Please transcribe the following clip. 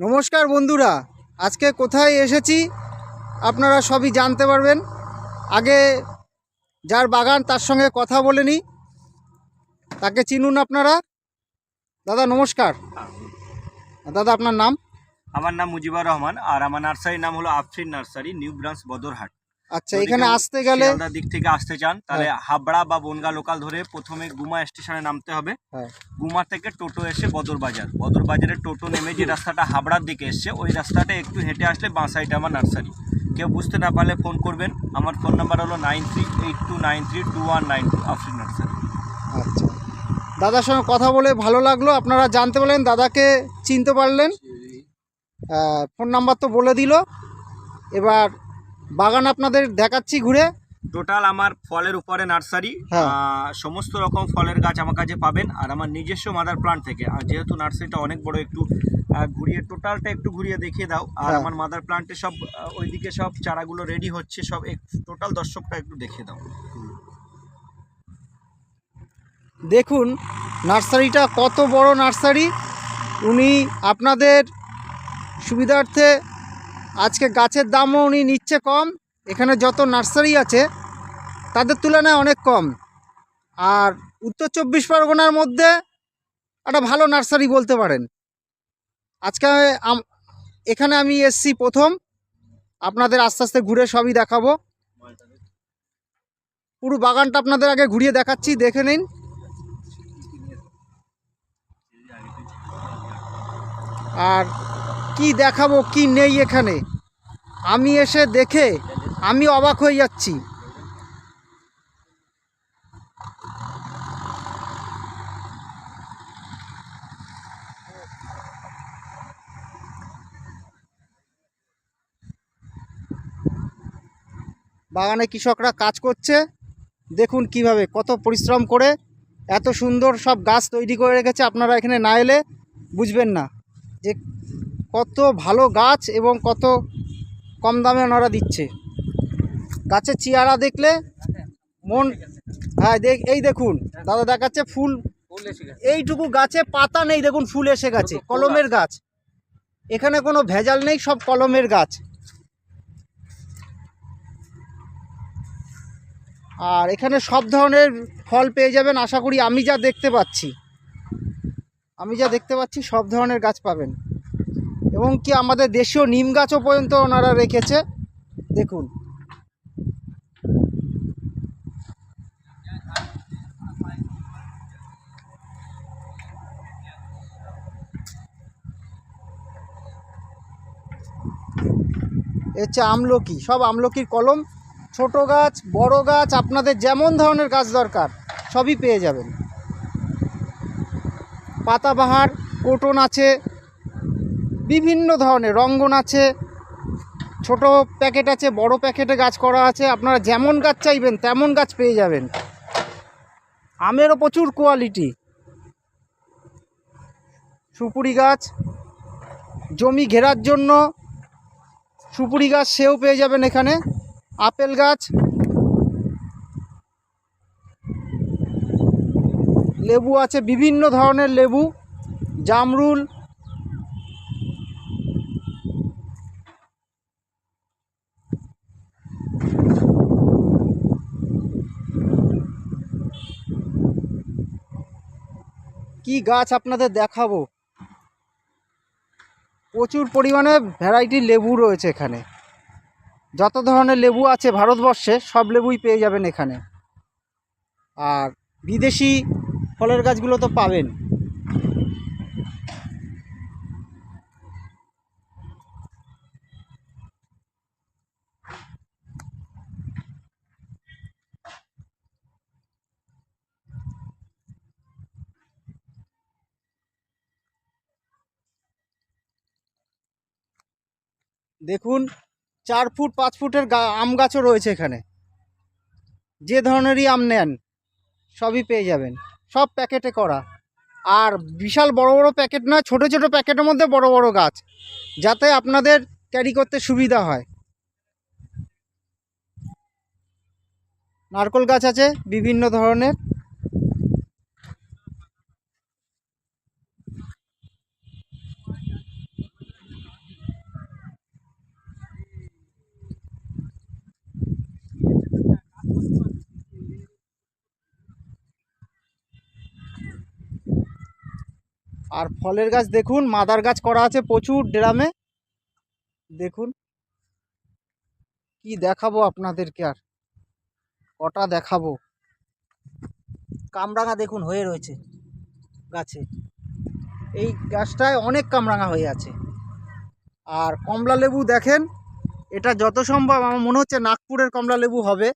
নমস্কার বন্ধুরা, আজকে কোথায় এসেছি আপনারা সবই জানতে পারবেন। আগে যার বাগান তার সঙ্গে কথা বলে নিই, তাকে চিনুন আপনারা। দাদা নমস্কার। দাদা আপনার নাম? আমার নাম মুজিবুর রহমান আর আমার নার্সারির নাম হলো Afrin nursery, new branch Badarhat. আচ্ছা, এখানে আসতে গেলে শিয়ালদার দিক থেকে আসতে চান তাহলে হাবড়া বা বনগা লোকাল ধরে প্রথমে গুমা স্টেশনে নামতে হবে। গুমা থেকে টোটো এসে বদর বাজারে টোটো নেমে যে রাস্তাটা হাবড়ার দিকে এসছে ওই রাস্তাটা একটু হেঁটে আসলে বাঁ সাইডে আমার নার্সারি। কেউ বুঝতে না পারলে ফোন করবেন, আমার ফোন নাম্বার হলো 9382932192, আফরিন নার্সারি। আচ্ছা, দাদার সঙ্গে কথা বলে ভালো লাগলো। আপনারা জানতে পারলেন, দাদাকে চিনতে পারলেন। ফোন নাম্বার তো বলে দিল। এবার বাগান আপনাদের দেখাচ্ছি ঘুরে। টোটাল আমার ফলের উপরে নার্সারি, সমস্ত রকম ফলের গাছ আমার কাছে পাবেন। আর আমার নিজস্ব মাদার প্লান্ট থেকে, আর যেহেতু নার্সারিটা অনেক বড়, একটু ঘুরিয়ে টোটালটা একটু ঘুরিয়ে দেখিয়ে দাও। আর আমার মাদার প্লান্টে সব ওইদিকে সব চারাগুলো রেডি হচ্ছে, সব টোটাল দর্শকটা একটু দেখিয়ে দাও। দেখুন নার্সারিটা কত বড় নার্সারি। উনি আপনাদের সুবিধার্থে আজকে গাছের দামও উনি নিচ্ছে কম। এখানে যত নার্সারি আছে তাদের তুলনায় অনেক কম। আর উত্তর 24 পরগনার মধ্যে একটা ভালো নার্সারি বলতে পারেন। আজকে এখানে আমি এসছি প্রথম, আপনাদের আস্তে আস্তে ঘুরে সবই দেখাবো। পুরো বাগানটা আপনাদের আগে ঘুরিয়ে দেখাচ্ছি, দেখে নিন। আর কি দেখাবো কি নেই এখানে, আমি এসে দেখে আমি অবাক হয়ে যাচ্ছি। বাগানে কৃষকরা কাজ করছে, দেখুন কিভাবে কত পরিশ্রম করে এত সুন্দর সব গাছ তৈরি করে রেখেছে। আপনারা এখানে না এলে বুঝবেন না যে কত ভালো গাছ এবং কত কম দামে ওনারা দিচ্ছে। গাছের চেহারা দেখলে মন, এই দেখুন দাদা দেখাচ্ছে ফুল, এইটুকু গাছে পাতা নেই, দেখুন ফুল এসে গেছে। কলমের গাছ, এখানে কোনো ভেজাল নেই, সব কলমের গাছ। আর এখানে সব ধরনের ফল পেয়ে যাবেন আশা করি। আমি যা দেখতে পাচ্ছি সব ধরনের গাছ পাবেন। এবং কি আমাদের দেশীয় নিম গাছও পর্যন্ত ওনারা রেখেছে, দেখুন। হচ্ছে আমলকি, সব আমলকির কলম, ছোট গাছ বড় গাছ, আপনাদের যেমন ধরনের গাছ দরকার সবই পেয়ে যাবেন। পাতাবাহার, কোটন আছে, বিভিন্ন ধরনের রঙ্গন আছে, ছোট প্যাকেট আছে, বড় প্যাকেটে গাছ করা আছে। আপনারা যেমন গাছ চাইবেন তেমন গাছ পেয়ে যাবেন। আমেরও প্রচুর কোয়ালিটি, সুপুরি গাছ, জমি ঘেরার জন্য সুপুরি গাছ সেও পেয়ে যাবেন এখানে। আপেল গাছ, লেবু আছে, বিভিন্ন ধরনের লেবু, জামরুল, কি গাছ আপনাদের দেখাবো। প্রচুর পরিমাণে ভ্যারাইটির লেবু রয়েছে এখানে। যত ধরনের লেবু আছে ভারতবর্ষে সব লেবুই পেয়ে যাবেন এখানে। আর বিদেশি ফলের গাছগুলো তো পাবেন। দেখুন 4 ফুট 5 ফুটের আম গাছও রয়েছে এখানে। যে ধরনেরই আম নেন সবই পেয়ে যাবেন, সব প্যাকেটে করা। আর বিশাল বড় বড় প্যাকেট নয়, ছোট ছোট প্যাকেটের মধ্যে বড় বড় গাছ, যাতে আপনাদের ক্যারি করতে সুবিধা হয়। নারকেল গাছ আছে বিভিন্ন ধরনের। আর ফলের গাছ দেখুন, মাদার গাছ করা আছে প্রচুর ড্রামে। দেখুন কি দেখাবো আপনাদেরকে, আর কটা দেখাবো। কামরাঙা দেখুন হয়ে রয়েছে গাছে, এই গাছটায় অনেক কামরাঙা হয়ে আছে। আর কমলা লেবু দেখেন, এটা যত সম্ভব আমার মনে হচ্ছে নাগপুরের কমলা লেবু হবে।